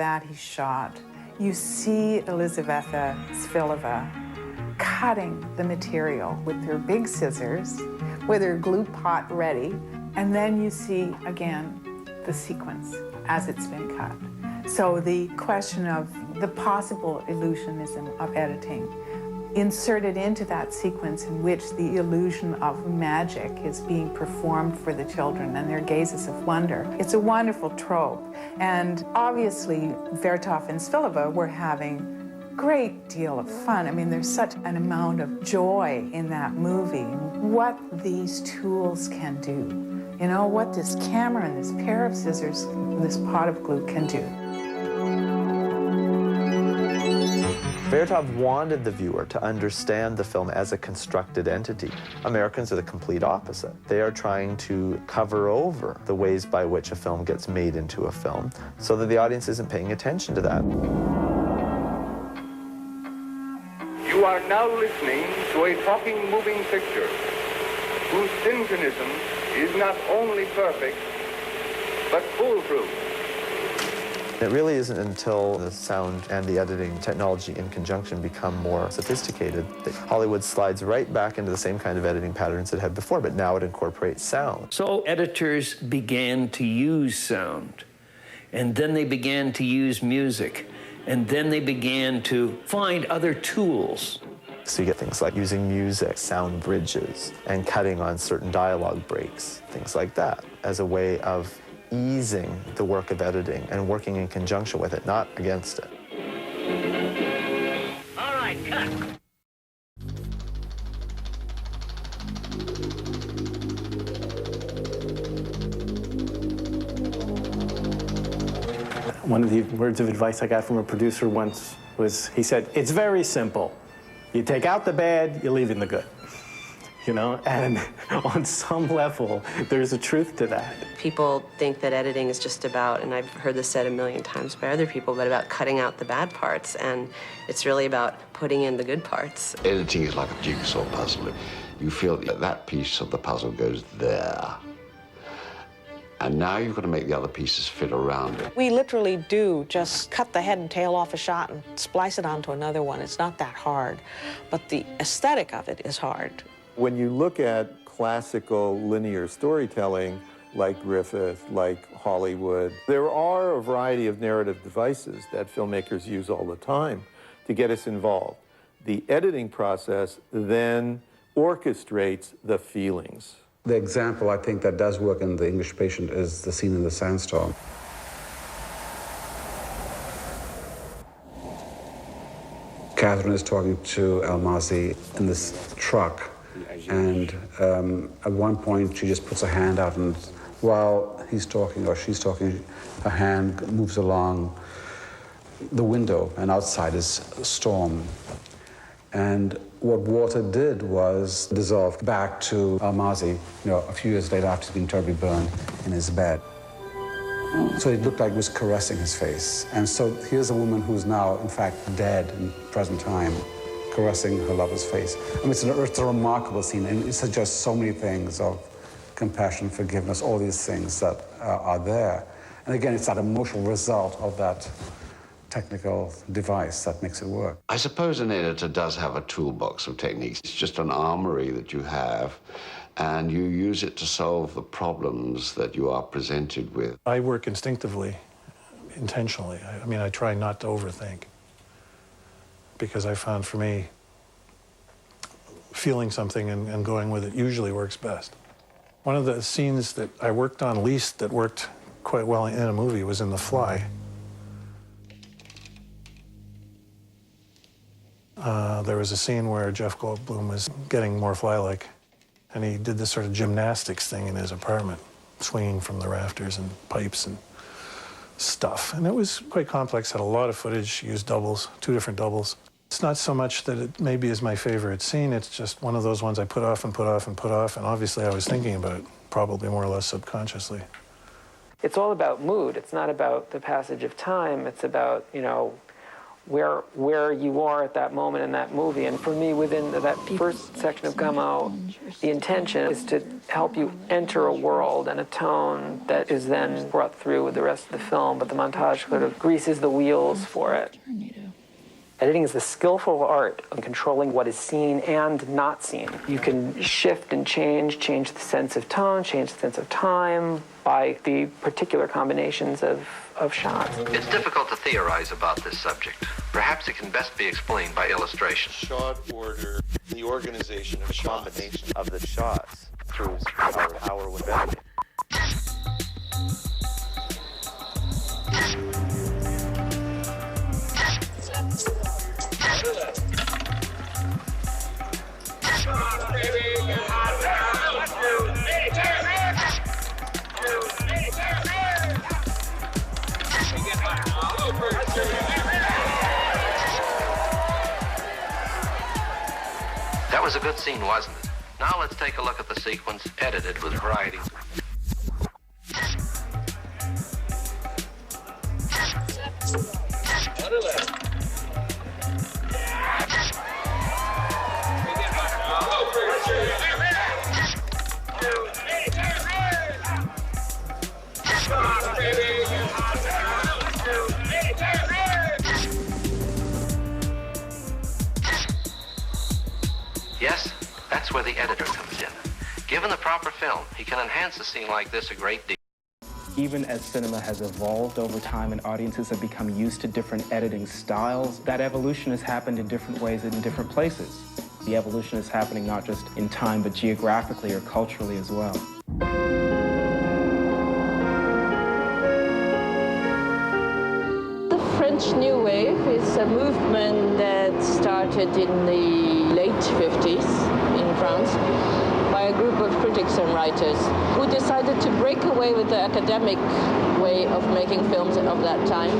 that he shot, you see Elizaveta Svilova cutting the material with her big scissors, with her glue pot ready, and then you see, again, the sequence as it's been cut. So the question of the possible illusionism of editing inserted into that sequence in which the illusion of magic is being performed for the children and their gazes of wonder. It's a wonderful trope. And obviously, Vertov and Svilova were having a great deal of fun. I mean, there's such an amount of joy in that movie. What these tools can do, you know, what this camera and this pair of scissors, this pot of glue can do. Vertov wanted the viewer to understand the film as a constructed entity. Americans are the complete opposite. They are trying to cover over the ways by which a film gets made into a film so that the audience isn't paying attention to that. You are now listening to a talking moving picture whose synchronism is not only perfect, but foolproof. It really isn't until the sound and the editing technology in conjunction become more sophisticated that Hollywood slides right back into the same kind of editing patterns it had before, but now it incorporates sound. So editors began to use sound, and then they began to use music, and then they began to find other tools. So you get things like using music, sound bridges, and cutting on certain dialogue breaks, things like that, as a way of easing the work of editing and working in conjunction with it, not against it. All right, cut. One of the words of advice I got from a producer once was, he said, "It's very simple. You take out the bad, you leave in the good." You know, and on some level, there's a truth to that. People think that editing is just about, and I've heard this said a million times by other people, but about cutting out the bad parts, and it's really about putting in the good parts. Editing is like a jigsaw puzzle. You feel that that piece of the puzzle goes there, and now you've got to make the other pieces fit around it. We literally do just cut the head and tail off a shot and splice it onto another one. It's not that hard, but the aesthetic of it is hard. When you look at classical linear storytelling, like Griffith, like Hollywood, there are a variety of narrative devices that filmmakers use all the time to get us involved. The editing process then orchestrates the feelings. The example I think that does work in The English Patient is the scene in the sandstorm. Catherine is talking to Almasi in this truck, and at one point she just puts her hand out, and while he's talking or she's talking, her hand moves along the window, and outside is a storm. And what water did was dissolve back to Almasi, a few years later after he's been terribly burned in his bed. So it looked like it was caressing his face. And so here's a woman who's now, in fact, dead in present time, caressing her lover's face. I mean, it's a remarkable scene, and it suggests so many things of compassion, forgiveness, all these things that are there. And again, it's that emotional result of that technical device that makes it work. I suppose an editor does have a toolbox of techniques. It's just an armory that you have, and you use it to solve the problems that you are presented with. I work instinctively, intentionally. I mean, I try not to overthink, because I found for me, feeling something and going with it usually works best. One of the scenes that I worked on least that worked quite well in a movie was in The Fly. There was a scene where Jeff Goldblum was getting more fly-like, and he did this sort of gymnastics thing in his apartment, swinging from the rafters and pipes and stuff. And it was quite complex, had a lot of footage, used doubles, 2 different doubles. It's not so much that it maybe is my favorite scene, it's just one of those ones I put off and put off and put off, and obviously I was thinking about it, probably more or less subconsciously. It's all about mood. It's not about the passage of time. It's about, where you are at that moment in that movie. And for me, within that first section of Gameau, the intention is to help you enter a world and a tone that is then brought through with the rest of the film, but the montage sort of greases the wheels for it. Editing is the skillful art of controlling what is seen and not seen. You can shift and change the sense of tone, change the sense of time by the particular combinations of shots. It's difficult to theorize about this subject. Perhaps it can best be explained by illustration. Shot order, the organization of shots. Combination of the shots through our power with editing. That was a good scene, wasn't it? Now let's take a look at the sequence edited with variety. Yes, that's where the editor comes in. Given the proper film, he can enhance a scene like this a great deal. Even as cinema has evolved over time and audiences have become used to different editing styles, that evolution has happened in different ways and in different places. The evolution is happening not just in time, but geographically or culturally as well. The French New Wave is a movement that started in the late 50s in France by a group of critics and writers who decided to break away with the academic way of making films of that time,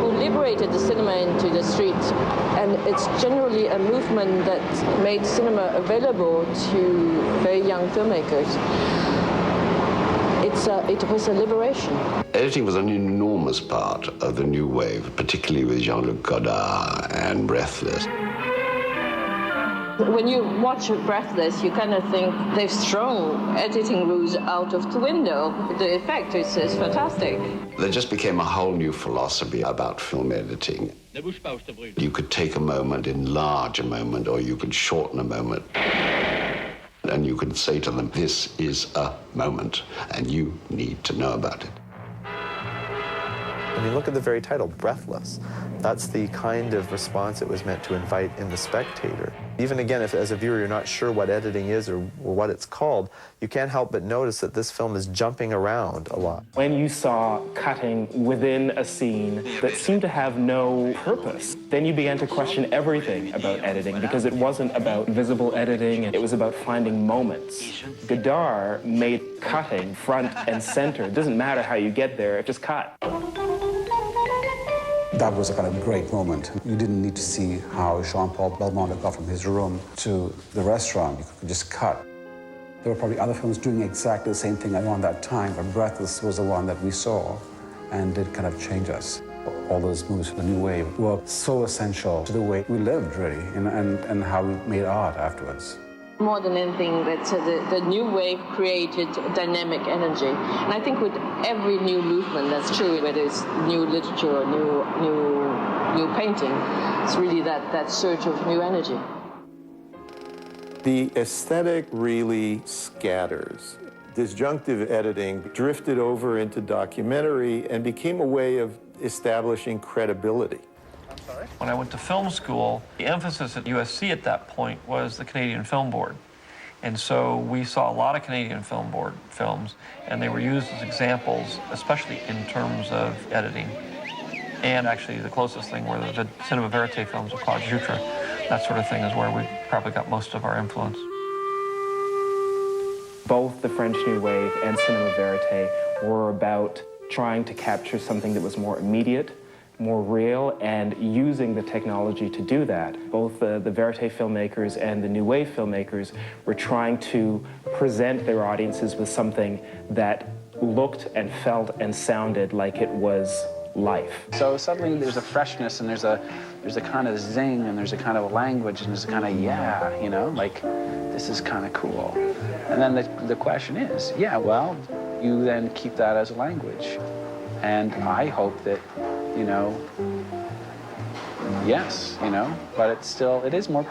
who liberated the cinema into the streets. And it's generally a movement that made cinema available to very young filmmakers. It was a liberation. Editing was an enormous part of the new wave, particularly with Jean-Luc Godard and Breathless. When you watch Breathless, you kind of think they've thrown editing rules out of the window. The effect is fantastic. There just became a whole new philosophy about film editing. You could take a moment, enlarge a moment, or you could shorten a moment. And you could say to them, this is a moment, and you need to know about it. I mean, look at the very title, Breathless. That's the kind of response it was meant to invite in the spectator. Even again, if as a viewer you're not sure what editing is or what it's called, you can't help but notice that this film is jumping around a lot. When you saw cutting within a scene that seemed to have no purpose, then you began to question everything about editing, because it wasn't about visible editing, it was about finding moments. Godard made cutting front and center. It doesn't matter how you get there, just cut. That was a kind of great moment. You didn't need to see how Jean-Paul Belmondo got from his room to the restaurant. You could just cut. There were probably other films doing exactly the same thing around that time, but Breathless was the one that we saw and did kind of change us. All those movies for the new wave were so essential to the way we lived, really, and how we made art afterwards. More than anything, the new wave created dynamic energy. And I think with every new movement, that's true, whether it's new literature or new painting, it's really that surge of new energy. The aesthetic really scatters. Disjunctive editing drifted over into documentary and became a way of establishing credibility. When I went to film school, the emphasis at USC at that point was the Canadian Film Board. And so we saw a lot of Canadian Film Board films, and they were used as examples, especially in terms of editing. And actually the closest thing were the cinema verite films of Claude Jutre. That sort of thing is where we probably got most of our influence. Both the French New Wave and cinema verite were about trying to capture something that was more immediate, more real, and using the technology to do that. Both the verite filmmakers and the New Wave filmmakers were trying to present their audiences with something that looked and felt and sounded like it was life. So suddenly there's a freshness, and there's a kind of zing, and there's a kind of language, and there's a kind of yeah, you know, like this is kind of cool. And then the question is, yeah, well, you then keep that as a language. And I hope that, you know, yes, you know, but it is more